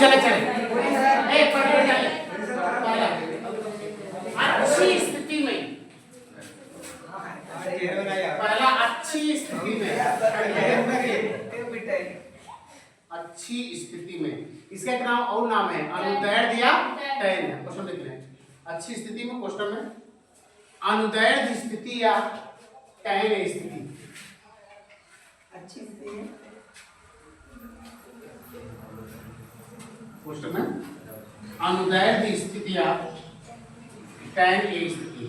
चले अच्छी स्थिति में, पहला अच्छी स्थिति में, अच्छी स्थिति में, इसका एक नाम और नाम है अनुदैर्ध्य या टैन। क्वेश्चन देख रहे हैं, अच्छी स्थिति में क्वेश्चन में अनुदैर्ध्य स्थिति या टैन स्थिति। अच्छी स्थिति है क्वेश्चन में अनुदैर्ध्य स्थिति या टैन स्थिति।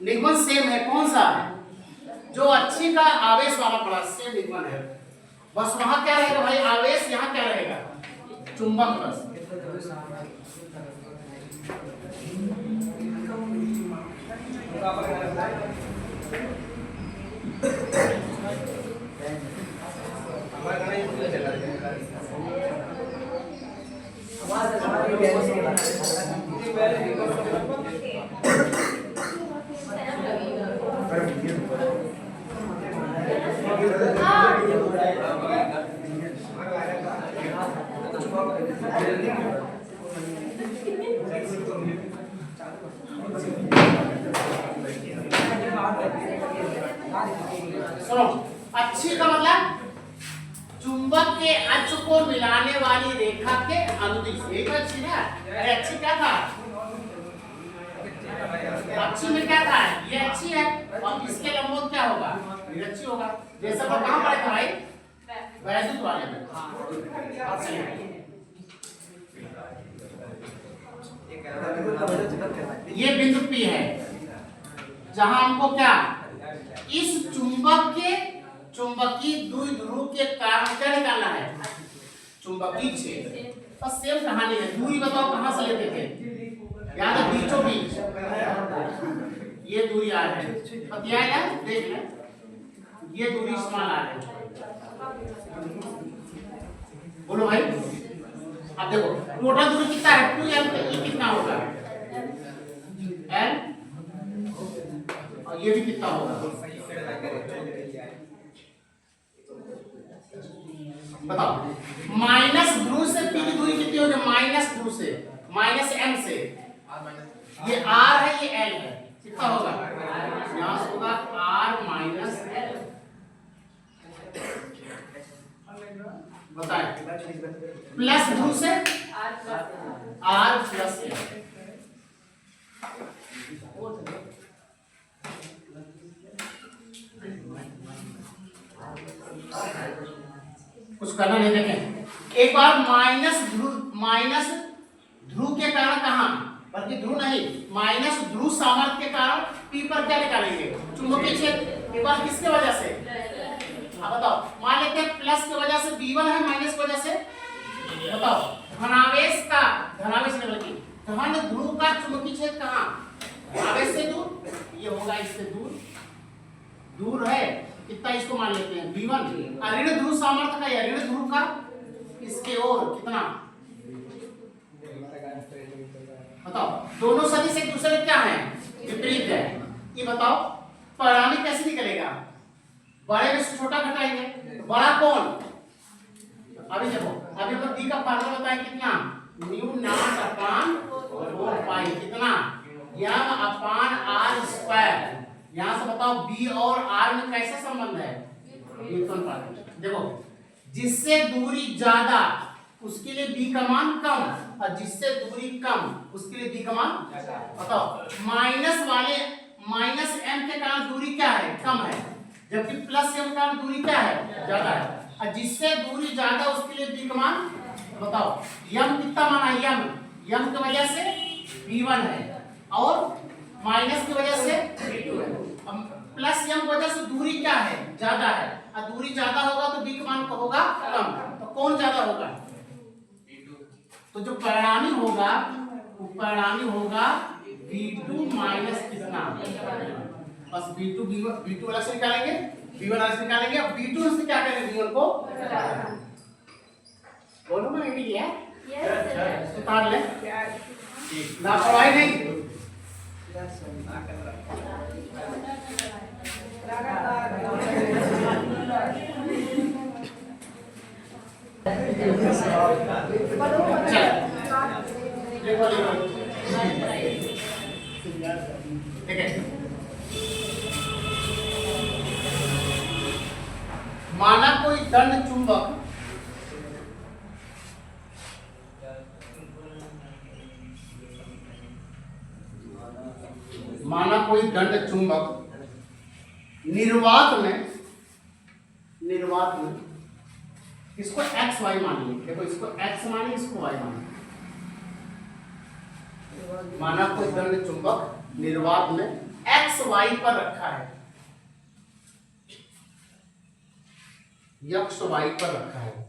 निगमन सेम है, कौन सा है? जो अच्छी का आवेश वाला पड़ा सेम निगमन है, बस वहां क्या रहेगा भाई आवेश, यहाँ क्या रहेगा चुंबक बस। सुनो, अच्छी का मतलब चुंबक के अक्ष को मिलाने वाली रेखा के अनुदिश, यही तो अच्छी ना। अरे अच्छी क्या था, अच्छी में क्या था, ये अच्छी है और इसके लंबवत क्या होगा, निरक्षी होगा। जैसा वो कहां पढ़े थे भाई, वैद्युत वाले में। ये बिंदु P है जहां हमको क्या इस चुंबक के चुंबकीय द्विध्रुव के कारण क्या निकालना है, चुंबकीय क्षेत्र। बस सेम कहानी है। दूरी बताओ कहां से लेते थे, याद है बीचों बीच ये दूरी आ रही है, पतिया है देख ले, ये दूरी समान आ रही है। बोलो भाई, अब देखो टोटल दूरी कितना है 2m, ये कितना होगा l, और ये भी कितना होगा बताओ। माइनस ध्रुव से P की दूरी कितनी होगी, माइनस ध्रुव से माइनस m से, ये r है ये l है, कितना होगा यहाँ से होगा r माइनस l। बताए प्लस ध्रुव से r प्लस l। कुछ करना नहीं, देखें एक बार माइनस ध्रुव के कारण कहां, बल्कि ध्रुव नहीं माइनस ध्रुव सामर्थ्य के कारण P पर क्या निकालेंगे, चुंबकीय क्षेत्र। एक बार किसके वजह से, अब बताओ, मान लेते हैं प्लस की वजह से V1 है, माइनस की वजह से बताओ धनावेश का, धनावेश नहीं बल्कि धन ध्रुव का चुंबकीय क्षेत्र कहां, आवेश से दूर, ये होगा इससे दूर, दूर है कितना, इसको मान लेते हैं V1। ऋण ध्रुव सामर्थ्य का या ऋण ध्रुव का इसके ओर कितना, बताओ दोनों सदिश एक दूसरे क्या है, विपरीत है। ये बताओ परिणामी कैसे निकलेगा, बड़े में से छोटा घटाएंगे, बड़ा कौन, अभी देखो अभी हम D का फार्मूला बताएं कितना, म्यू नॉट अपान 4 पाई कितना m अपान r स्क्वायर। यहां से बताओ B और R में कैसा संबंध है, व्युत्पन्न पार्ट। देखो जिससे दूरी ज्यादा उसके लिए B का मान कम, और जिससे दूरी कम उसके लिए B का मान बताओ। माइनस वाले माइनस m के कारण दूरी क्या है, कम है, जबकि प्लस m के कारण दूरी क्या है, ज्यादा है। और जिससे दूरी ज्यादा उसके लिए B का मान बताओ। m कितना माना है, m की वजह से V1 है और माइनस की वजह से V2 है। प्लस m की वजह से दूरी क्या है, ज्यादा है, और दूरी ज्यादा होगा तो B का मान होगा कम, तो कौन ज्यादा होगा, तो जो परिणामी होगा वो परिणामी होगा V2 माइनस कितना, बस V2 अलग से निकालेंगे, V1 अलग से निकालेंगे, अब V2 से क्या करेंगे, V1 को बोलो ना रेडी है, उतार ले, लापरवाही नहीं। लिखो लिखो, ठीक है। माना कोई दंड चुंबक निर्वात में इसको एक्स वाई मानिए, देखो इसको एक्स मानिए, इसको वाई मानिए। माना कोई दंड चुंबक निर्वात में एक्स वाई पर रखा है, एक्स वाई पर रखा है।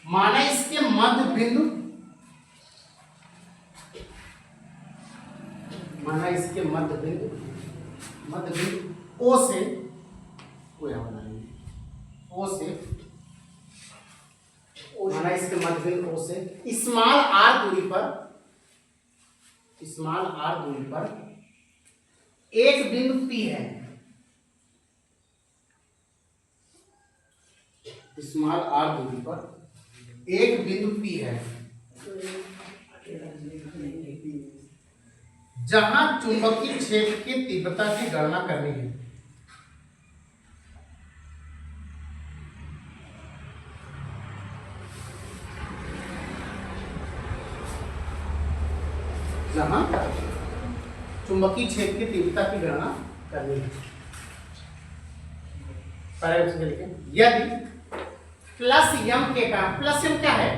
माना इसके मध्य बिंदु, माना इसके मध्य बिंदु ओ से, ओ यहां बनाएंगे, ओ से, माना इसके मध्य बिंदु ओ से स्मॉल आर दूरी पर एक बिंदु P है, स्मॉल आर दूरी पर एक बिंदु P है, जहां चुंबकीय क्षेत्र की तीव्रता की गणना करनी है। जहां चुंबकीय क्षेत्र की तीव्रता की गणना करनी है। यदि प्लस यम के का, प्लस यम क्या है,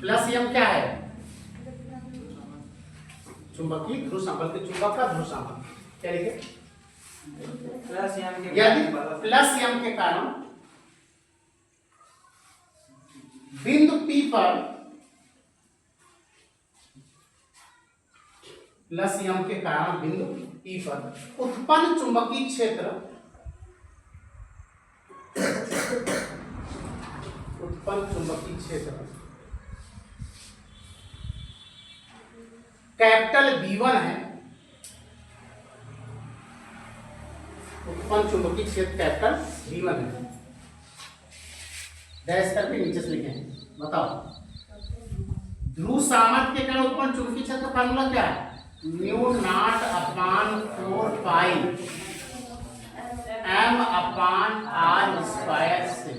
प्लस यम क्या है, चुंबकीय ध्रुव सामर्थ्य, चुंबक का ध्रुव सामर्थ्य, क्या लिखे, यदि प्लस यम के कारण बिंदु P पर, प्लस यम के कारण बिंदु P पर उत्पन्न चुंबकीय क्षेत्र, कैपिटल B1 है, उत्पन्न चुंबकीय क्षेत्र कैपिटल B1 है। डैश करके नीचे से लिखें, बताओ ध्रुव सामर्थ्य के कारण उत्पन्न चुंबकीय क्षेत्र का फार्मूला क्या है, mu not upon 4 pi m upon r square से।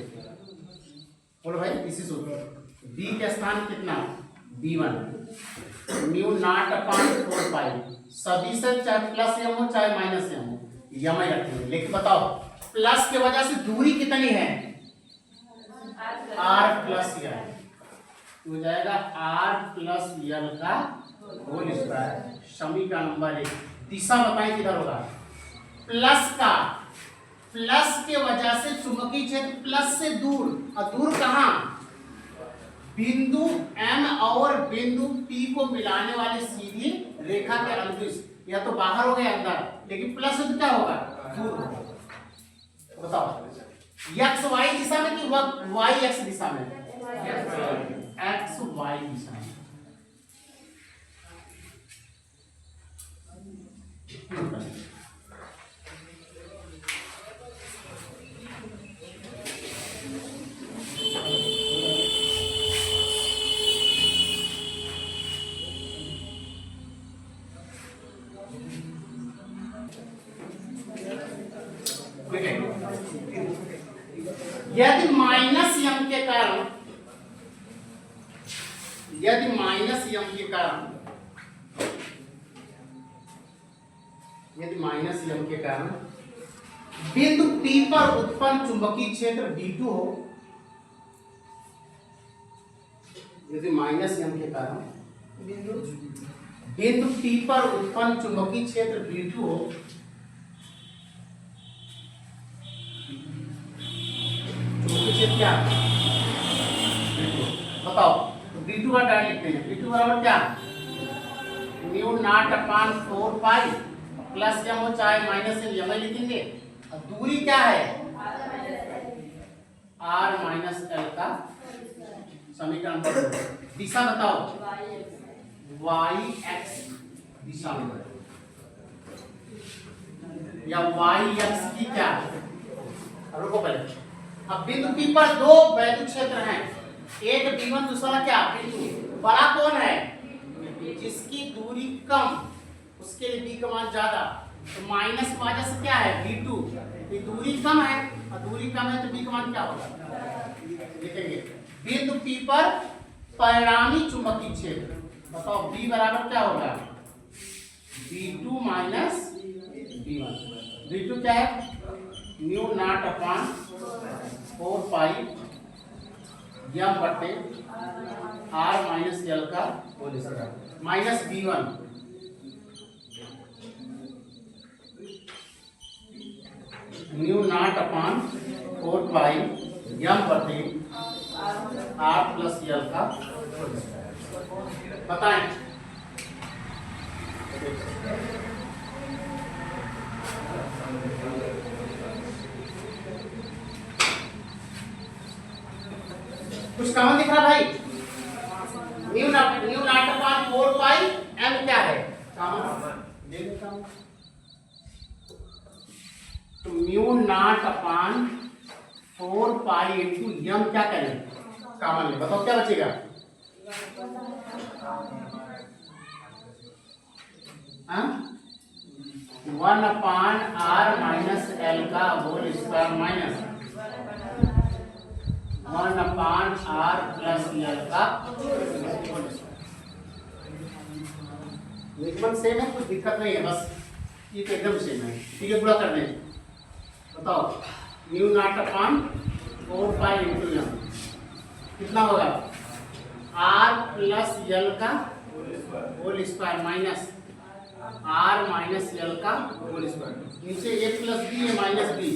बोलो भाई इसी सूत्र, b के स्थान कितना B1, म्यू नॉट अपान 4 पाई, सभी से चाहे प्लस m हो चाहे माइनस m हो, यम ही रखेंगे। लेकिन बताओ प्लस की वजह से दूरी कितनी है, r प्लस यल, हो जाएगा r प्लस यल का होल स्क्वायर। समीकरण नंबर 1। दिशा बताएं किधर होगा, प्लस का, प्लस के वजह से चुंबकीय क्षेत्र प्लस से दूर, और दूर कहां, बिंदु M और बिंदु P को मिलाने वाली सीधी रेखा के अनुदिश, या तो बाहर हो गया अंदर, लेकिन प्लस तो क्या होगा, दूर होगा। बताओ एक्स वाई दिशा में कि वाई एक्स दिशा में, एक्स वाई दिशा में। यदि माइनस यम के कारण, यदि माइनस यम के कारण, यदि माइनस यम के कारण बिंदु P पर उत्पन्न चुंबकीय क्षेत्र B2 हो, यदि माइनस यम के कारण बिंदु P पर उत्पन्न चुंबकीय क्षेत्र B2 हो, क्या बताओ, B2 का डायरेक्ट लिखते हैं, B2 बराबर क्या, म्यू नॉट अपान 4 पाई प्लस यम हो चाहे माइनस यम लिखेंगे, और दूरी क्या है, r माइनस l का समीकरण। दिशा बताओ, y x दिशा में, या वाई एक्स की क्या, रुको पहले। अब बिंदु P पर दो वैद्युत क्षेत्र हैं, एक B1 दूसरा क्या B2। बड़ा कौन है, जिसकी दूरी कम उसके लिए B का मान ज्यादा, तो माइनस की वजह से क्या है B2, ये दूरी कम है और दूरी कम है तो B का मान क्या होगा, लिखेंगे बिंदु P पर परिणामी चुंबकीय क्षेत्र। बताओ B बराबर क्या होगा, B2 माइनस B1। B2 क्या है, mu naught upon 4 pi m बटे आर माइनस एल का whole square minus B1 mu naught upon 4 pi m बटे आर प्लस एल का होल स्क्वायर। बताएं कुछ कॉमन दिख रहा भाई, mu naught upon 4 pi M क्या है कॉमन, दे देता हूं तो mu naught upon 4 pi into m क्या करें कॉमन में, बताओ क्या बचेगा, हाँ 1 अपॉन आर माइनस एल का whole square minus 1 upon R plus L का निगमन सेम है, कुछ दिक्कत नहीं है, बस ये तो एकदम सेम है। ठीक है, पूरा कर दें। बताओ mu naught upon 4 pi into M कितना होगा, आर प्लस एल का whole square minus R minus L का होल स्क्वायर, नीचे ए प्लस बी है minus B,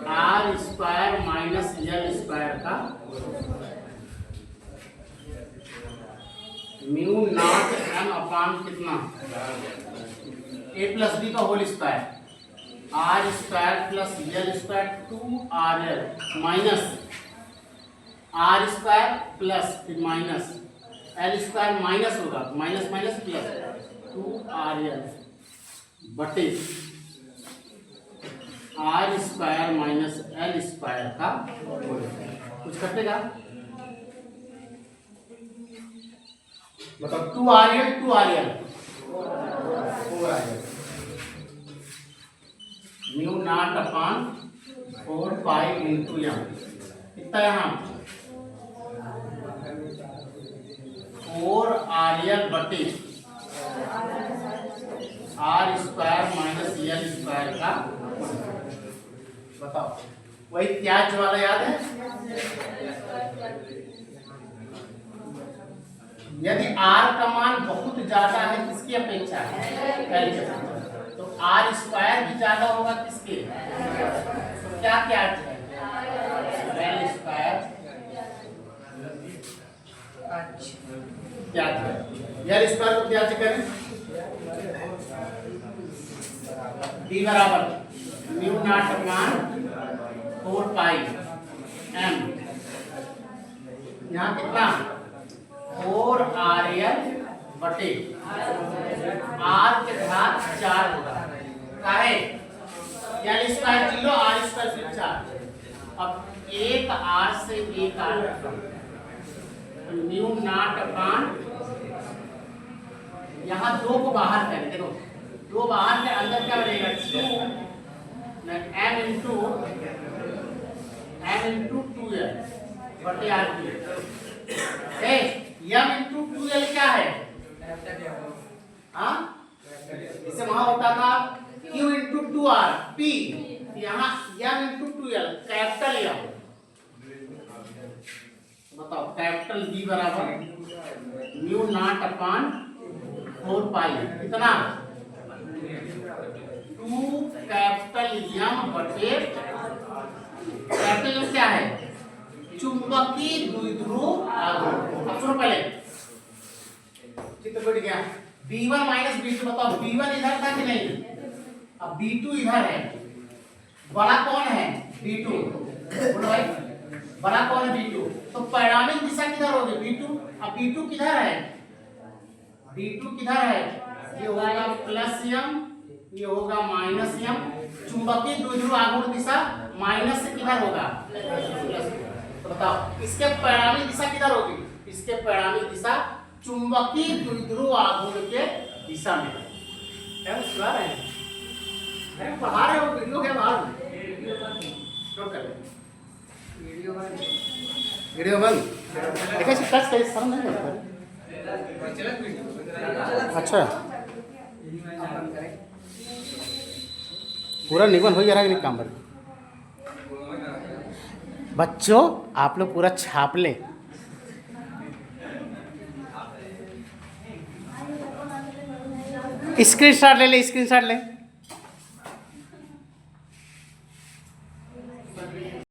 R square minus L square का म्यू नॉट एम अपॉन कितना A plus B का whole square R square plus L square 2RL minus R square plus फिर minus L square minus होगा minus minus plus 2RL बटे R square minus L square का कुछ कटेगा, मतलब 2RL 4RL mu naught upon 4 pi into M कितना यहाँ 4RL बटे R square minus L square का। बताओ वही त्याज वाला याद है, यदि r का मान बहुत ज्यादा है किसकी अपेक्षा है, तो आर स्क्वायर भी ज्यादा होगा किसके, तो क्या त्याज है एल स्क्वायर त्याज है, एल स्क्वायर को त्याज करें d बराबर म्यू नॉट अपॉन 4 पाई m यहाँ कितना 4RL बटे r के घात 4 होगा काहे एल स्क्वायर 0 आर स्क्वायर फिर 4, अब एक r से एक r म्यू नॉट अपॉन यहाँ 2 को बाहर करें, देखो 2 बाहर के अंदर क्या बनेगा 2 m इंटू 2l बटे आर की यम इंटू 2l क्या है, हाँ इसे वहां होता था q इंटू 2r p, यहाँ M into 2l capital M. बताओ कैपिटल B बराबर म्यू नॉट अपॉन 4 पाई कितना 2 कैपिटल यम बटे कैपिटल क्या है चुंबकीय द्विध्रुव आघूर्ण। अब सुनो पहले चित्र बैठ गया B1 माइनस B2, बताओ B1 इधर था कि नहीं, अब B2 इधर है, बड़ा कौन है B2, बोलो भाई बड़ा कौन है B2, तो परिणामिक दिशा किधर होगी B2, अब B2 किधर है, B2 किधर है, ये होगा प्लस m ये होगा माइनस एम। चुंबकीय द्विध्रुव आघूर्ण दिशा माइनस से किधर होगा, तो बताओ इसके परिणामी दिशा किधर होगी, इसके परिणामी दिशा चुंबकीय द्विध्रुव आघूर्ण के दिशा में है। सुना रहे हैं, अरे पढ़ा रहे हो, वीडियो के बाद नोट कर ले। वीडियो बंद देखा, टच कर सर नहीं करता। अच्छा पूरा निबंध हो जा रहा है कि नहीं काम पर? बच्चों आप लोग पूरा छाप ले। स्क्रीनशॉट ले ले, स्क्रीनशॉट ले।